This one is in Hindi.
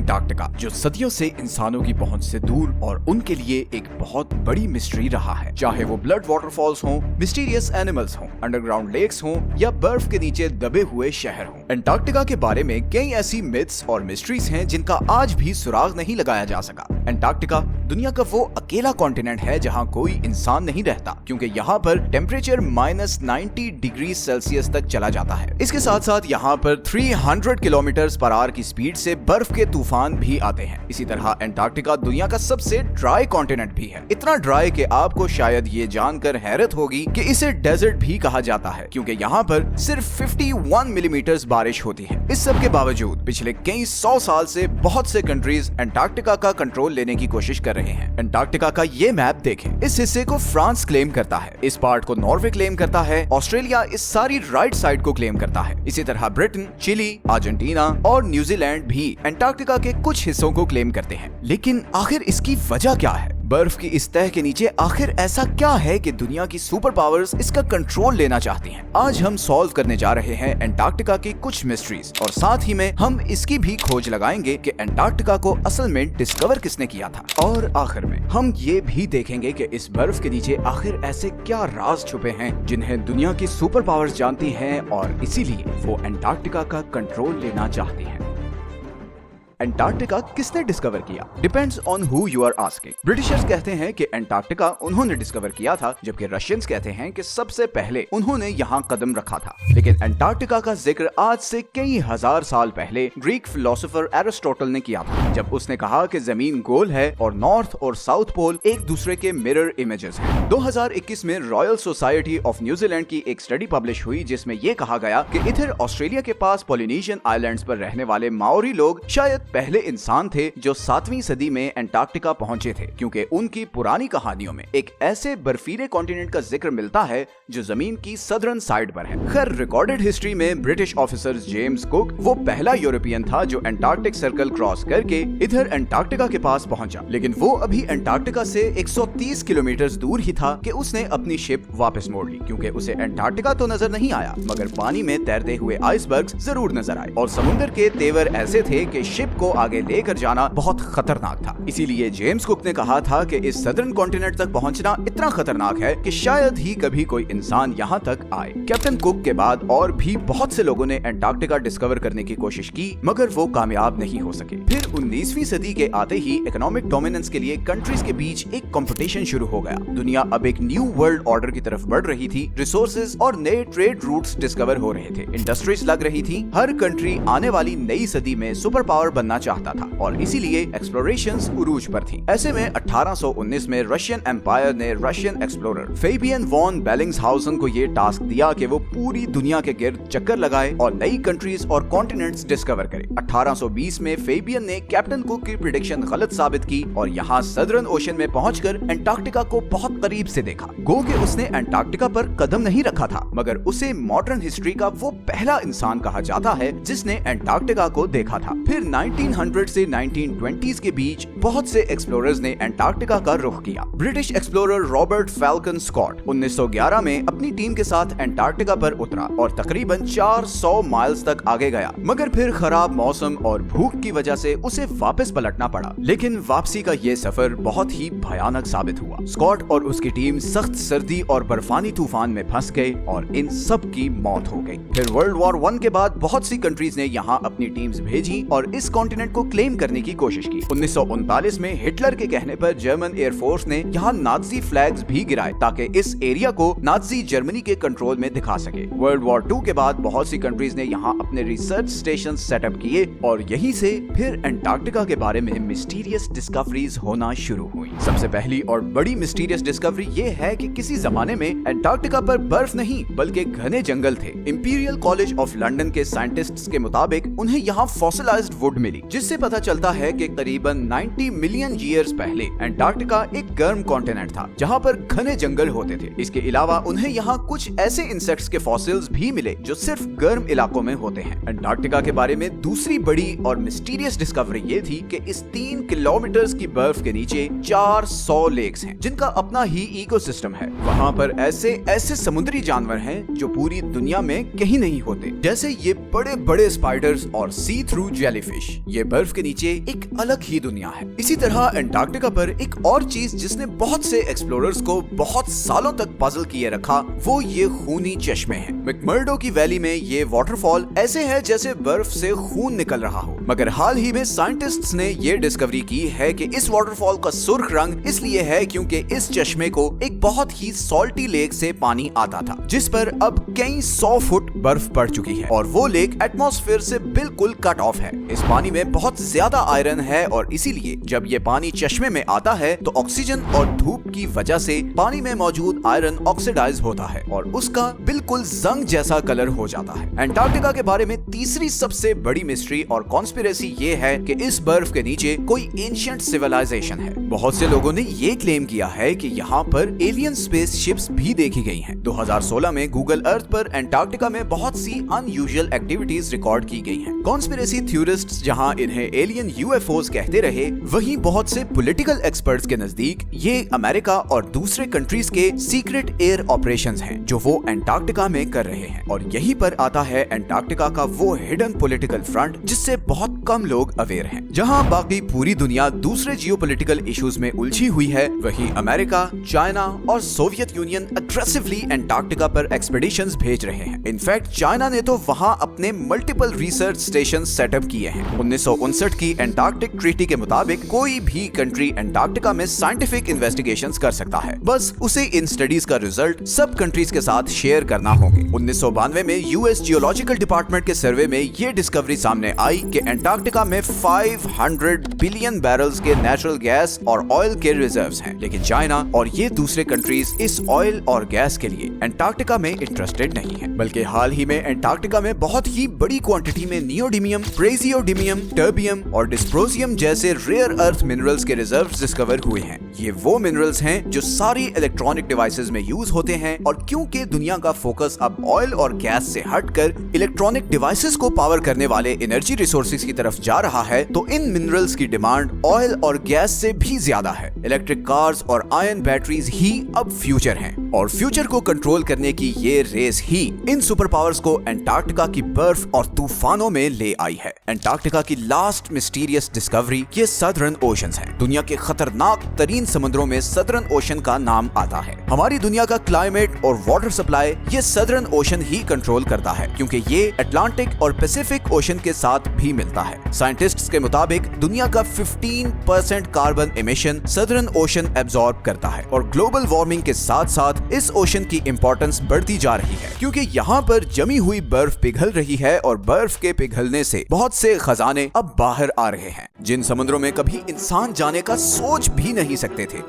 अंटार्कटिका, जो सदियों से इंसानों की पहुंच से दूर और उनके लिए एक बहुत बड़ी मिस्ट्री रहा है। चाहे वो ब्लड वाटरफॉल्स हों, मिस्टीरियस एनिमल्स हों, अंडरग्राउंड लेक्स हों या बर्फ के नीचे दबे हुए शहर हों, अंटार्कटिका के बारे में कई ऐसी मिथ्स और मिस्ट्रीज हैं जिनका आज भी सुराग नहीं लगाया जा सका। अंटार्कटिका दुनिया का वो अकेला कॉन्टिनेंट है जहाँ कोई इंसान नहीं रहता, क्योंकि यहाँ पर टेम्परेचर -90 डिग्री सेल्सियस तक चला जाता है। इसके साथ साथ यहाँ पर 300 किलोमीटर पर आवर की स्पीड से बर्फ के तूफान भी आते हैं। इसी तरह अंटार्कटिका दुनिया का सबसे ड्राई कॉन्टिनेंट भी है, इतना ड्राई कि आपको शायद ये जानकर हैरत होगी कि इसे डेजर्ट भी कहा जाता है, क्योंकि यहाँ पर सिर्फ 51 मिलीमीटर बारिश होती है। इस सब के बावजूद पिछले कई 100 साल से बहुत से कंट्रीज अंटार्कटिका का कंट्रोल लेने की कोशिश कर रहे हैं। अंटार्कटिका का ये मैप देखें, इस हिस्से को फ्रांस क्लेम करता है, इस पार्ट को नॉर्वे क्लेम करता है, ऑस्ट्रेलिया इस सारी राइट साइड को क्लेम करता है। इसी तरह ब्रिटेन, चिली, अर्जेंटीना और न्यूजीलैंड भी अंटार्कटिका के कुछ हिस्सों को क्लेम करते हैं। लेकिन आखिर इसकी वजह क्या है? बर्फ की इस तह के नीचे आखिर ऐसा क्या है कि दुनिया की सुपर पावर्स इसका कंट्रोल लेना चाहती हैं? आज हम सॉल्व करने जा रहे हैं अंटार्कटिका की कुछ मिस्ट्रीज, और साथ ही में हम इसकी भी खोज लगाएंगे कि अंटार्कटिका को असल में डिस्कवर किसने किया था। और आखिर में हम ये भी देखेंगे कि इस बर्फ के नीचे आखिर ऐसे क्या राज छुपे हैं जिन्हें दुनिया की सुपर पावर्स जानती हैं और इसीलिए वो अंटार्कटिका का कंट्रोल लेना चाहती हैं। अंटार्कटिका किसने डिस्कवर किया? Depends on who you are asking. Britishers कहते हैं कि अंटार्कटिका उन्होंने डिस्कवर किया था, जबकि रशियंस कहते हैं कि सबसे पहले उन्होंने यहाँ कदम रखा था। लेकिन अंटार्कटिका का जिक्र आज से कई हजार साल पहले ग्रीक फिलोसोफर एरिस्टोटल ने किया था, जब उसने कहा कि जमीन गोल है और नॉर्थ और साउथ पोल एक दूसरे के मिरर इमेजेस हैं। 2021 में रॉयल सोसाइटी ऑफ न्यूजीलैंड की एक स्टडी पब्लिश हुई, जिसमें यह कहा गया कि इधर ऑस्ट्रेलिया के पास पॉलिनेशियन आइलैंड्स पर रहने वाले माओरी लोग शायद पहले इंसान थे जो 7वीं सदी में अंटार्कटिका पहुंचे थे, क्योंकि उनकी पुरानी कहानियों में एक ऐसे बर्फीले कॉन्टिनेंट का जिक्र मिलता है जो जमीन की सदर्न साइड पर है। खैर, रिकॉर्डेड हिस्ट्री में ब्रिटिश ऑफिसर जेम्स कुक वो पहला यूरोपियन था जो अंटार्कटिक सर्कल क्रॉस करके इधर अंटार्कटिका के पास पहुंचा, लेकिन वो अभी अंटार्कटिका से 130 किलोमीटर दूर ही था कि उसने अपनी शिप वापस मोड़ ली, क्योंकि उसे अंटार्कटिका तो नजर नहीं आया, मगर पानी में तैरते हुए आइसबर्ग्स जरूर नजर आए, और समुद्र के तेवर ऐसे थे कि शिप को आगे लेकर जाना बहुत खतरनाक था। इसीलिए जेम्स कुक ने कहा था कि इस सदर्न कॉन्टिनेंट तक पहुंचना इतना खतरनाक है कि शायद ही कभी कोई इंसान यहाँ तक आए। कैप्टन कुक के बाद और भी बहुत से लोगों ने अंटार्कटिका डिस्कवर करने की कोशिश की, मगर वो कामयाब नहीं हो सके। फिर 19वीं सदी के आते ही इकोनॉमिक डोमिनेंस के लिए कंट्रीज के बीच एक कंपटीशन शुरू हो गया। दुनिया अब एक न्यू वर्ल्ड ऑर्डर की तरफ बढ़ रही थी। रिसोर्सेज और नए ट्रेड रूट्स डिस्कवर हो रहे थे, इंडस्ट्रीज लग रही थी। हर कंट्री आने वाली नई सदी में सुपर पावर बनना चाहता था, और इसीलिए एक्सप्लोरेशंस उरूज पर थी। ऐसे में 1819 में रशियन एम्पायर ने रशियन एक्सप्लोरर फेबियन वॉन बेलिंग्सहाउसन को ये टास्क दिया कि वो पूरी दुनिया के गिर्द चक्कर लगाए और नई कंट्रीज और कॉन्टिनेंट्स डिस्कवर करे। 1820 में फेबियन ने कैप्टन कुक की प्रेडिक्शन गलत साबित की और यहाँ सदर्न ओशन में पहुंचकर अंटार्कटिका को बहुत करीब से देखा। गो कि उसने अंटार्कटिका पर कदम नहीं रखा था, मगर उसे मॉडर्न हिस्ट्री का वो पहला इंसान कहा जाता है जिसने अंटार्कटिका को देखा था। फिर 1900 से 1920s के बीच बहुत से एक्सप्लोरर्स ने अंटार्कटिका का रुख किया। British explorer Robert Falcon Scott 1911 में अपनी टीम के साथ अंटार्कटिका पर उतरा और तकरीबन 400 माइल्स तक आगे गया, मगर फिर खराब मौसम और भूख की वजह से उसे वापस पलटना पड़ा। लेकिन वापसी का ये सफर बहुत ही भयानक साबित हुआ। स्कॉट और उसकी टीम सख्त सर्दी और बर्फानी तूफान में फंस गए और इन सब की मौत हो गई। फिर वर्ल्ड वॉर 1 के बाद बहुत सी कंट्रीज ने यहाँ अपनी टीम्स भेजी और इस कॉन्टिनेंट को क्लेम करने की कोशिश की। 1939 में हिटलर के कहने पर जर्मन एयरफोर्स ने यहाँ नाजी फ्लैग्स भी गिराए ताकि इस एरिया को नाजी जर्मनी के कंट्रोल में दिखा सके। वर्ल्ड वॉर 2 के बाद बहुत सी कंट्रीज ने यहाँ अपने रिसर्च स्टेशन सेटअप किए और यहीं से फिर अंटार्कटिका के बारे में मिस्टीरियस डिस्कवरीज होना शुरू हुई। सबसे पहली और बड़ी मिस्टीरियस डिस्कवरी ये है कि किसी जमाने में अंटार्कटिका पर बर्फ नहीं बल्कि घने जंगल थे। इंपीरियल कॉलेज ऑफ लंदन के साइंटिस्ट्स के मुताबिक उन्हें यहाँ फॉसिलाइज्ड वुड मिली, जिससे पता चलता है कि करीबन 20 मिलियन ईयर्स पहले एंटार्क्टिका एक गर्म कॉन्टिनेंट था जहाँ पर घने जंगल होते थे। इसके अलावा उन्हें यहाँ कुछ ऐसे इंसेक्ट्स के फॉसिल्स भी मिले जो सिर्फ गर्म इलाकों में होते हैं। एंटार्क्टिका के बारे में दूसरी बड़ी और मिस्टीरियस डिस्कवरी ये थी कि इस 3 किलोमीटर की बर्फ के नीचे 400 लेक्स हैं जिनका अपना ही इकोसिस्टम है। वहाँ पर ऐसे समुद्री जानवर हैं जो पूरी दुनिया में कहीं नहीं होते, जैसे ये बड़े बड़े स्पाइडर्स और सी थ्रू जेलीफिश। ये बर्फ के नीचे एक अलग ही दुनिया है। इसी तरह एंटार्क्टिका पर एक और चीज जिसने बहुत से एक्सप्लोरर्स को बहुत सालों तक पजल किए रखा, वो ये खूनी चश्मे हैं। मैकमर्डो की वैली में ये वाटरफॉल ऐसे है जैसे बर्फ से खून निकल रहा हो। मगर हाल ही में साइंटिस्ट्स ने ये डिस्कवरी की है कि इस वाटरफॉल का सुर्ख रंग इसलिए है क्योंकि इस चश्मे को एक बहुत ही सॉल्टी लेक से पानी आता था जिस पर अब कई 100 फुट बर्फ पड़ चुकी है और वो लेक एटमॉस्फेयर से बिल्कुल कट ऑफ है। इस पानी में बहुत ज्यादा आयरन है और इसीलिए जब ये पानी चश्मे में आता है तो ऑक्सीजन और धूप की वजह से पानी में मौजूद आयरन ऑक्सीडाइज होता है और उसका बिल्कुल जंग जैसा कलर हो जाता है। एंटार्क्टिका के बारे में तीसरी सबसे बड़ी मिस्ट्री और कॉन्स्पिरेसी ये है कि इस बर्फ के नीचे कोई एंशिएंट सिविलाइजेशन है। बहुत से लोगों ने ये क्लेम किया है कि यहाँ पर एलियन स्पेस शिप्स भी देखी गई हैं। 2016 में गूगल अर्थ पर एंटार्क्टिका में बहुत सी अनयूजुअल एक्टिविटीज रिकॉर्ड की गई हैं। कॉन्स्पिरेसी थ्योरिस्ट्स जहाँ इन्हें एलियन यूएफओज कहते रहे, वहीं बहुत से पॉलिटिकल एक्सपर्ट्स के नजदीक ये अमेरिका और दूसरे कंट्रीज के सीक्रेट एयर ऑपरेशंस हैं जो वो एंटार्क्टिका में कर रहे हैं। और यहीं पर आता है एंटार्क्टिका का वो हिडन पॉलिटिकल फ्रंट जिससे बहुत कम लोग अवेयर हैं। जहां बाकी पूरी दुनिया दूसरे जियोपॉलिटिकल इश्यूज में उलझी हुई है, वहीं अमेरिका, चाइना और सोवियत यूनियन अग्रेसिवली एंटार्क्टिका पर एक्सपेडिशंस भेज रहे हैं। इनफैक्ट चाइना ने तो वहां अपने मल्टीपल रिसर्च स्टेशन सेटअप किए हैं। 1959 की एंटार्क्टिक ट्रीटी के मुताबिक कोई भी कंट्री एंटार्क्टिका में साइंटिफिक इन्वेस्टिगेशंस कर सकता है, बस उसे इन स्टडीज का रिजल्ट सब कंट्रीज के साथ शेयर करना होंगे। 1992 में यूएस जियोलॉजिकल डिपार्टमेंट के सर्वे में ये डिस्कवरी सामने आई कि एंटार्क्टिका में 500 बिलियन बैरल्स के नेचुरल गैस और ऑयल के रिजर्व्स हैं, लेकिन चाइना और ये दूसरे कंट्रीज इस ऑयल और गैस के लिए एंटार्क्टिका में इंटरेस्टेड नहीं है। बल्कि हाल ही में एंटार्क्टिका में बहुत ही बड़ी क्वांटिटी में नियोडिमियम, प्रेसियोडिमियम, टर्बियम और डिस्प्रोसियम जैसे रेयर अर्थ मिनरल्स के रिजर्व्स डिस्कवर हुए हैं। ये वो मिनरल्स हैं जो सारी इलेक्ट्रॉनिक डिवाइसेस में यूज होते हैं और क्योंकि दुनिया का फोकस अब ऑयल और गैस से हटकर इलेक्ट्रॉनिक डिवाइसेस को पावर करने वाले एनर्जी रिसोर्सेज की तरफ जा रहा है, तो इन मिनरल्स की डिमांड ऑयल और गैस से भी ज्यादा है। इलेक्ट्रिक कार्स और आयन बैटरीज ही अब फ्यूचर हैं और फ्यूचर को कंट्रोल करने की ये रेस ही इन सुपर पावर्स को एंटार्क्टिका की बर्फ और तूफानों में ले आई है। एंटार्क्टिका की लास्ट मिस्टीरियस डिस्कवरी ये सदर्न ओशंस हैं। दुनिया के खतरनाक तरीन समुद्रों में सदर्न ओशन का नाम आता है। हमारी दुनिया का क्लाइमेट और वाटर सप्लाई ये सदर्न ओशन ही कंट्रोल करता है क्योंकि ये अटलांटिक और पैसिफिक ओशन के साथ भी मिलता है। साइंटिस्ट्स के मुताबिक दुनिया का 15% carbon emission southern ocean absorb करता है और ग्लोबल वार्मिंग के साथ साथ इस ओशन की इंपॉर्टेंस बढ़ती जा रही है क्योंकि यहाँ पर जमी हुई बर्फ पिघल रही है और बर्फ के पिघलने से बहुत से खजाने अब बाहर आ रहे हैं जिन समुद्रों में कभी इंसान जाने का सोच भी नहीं सकते थे।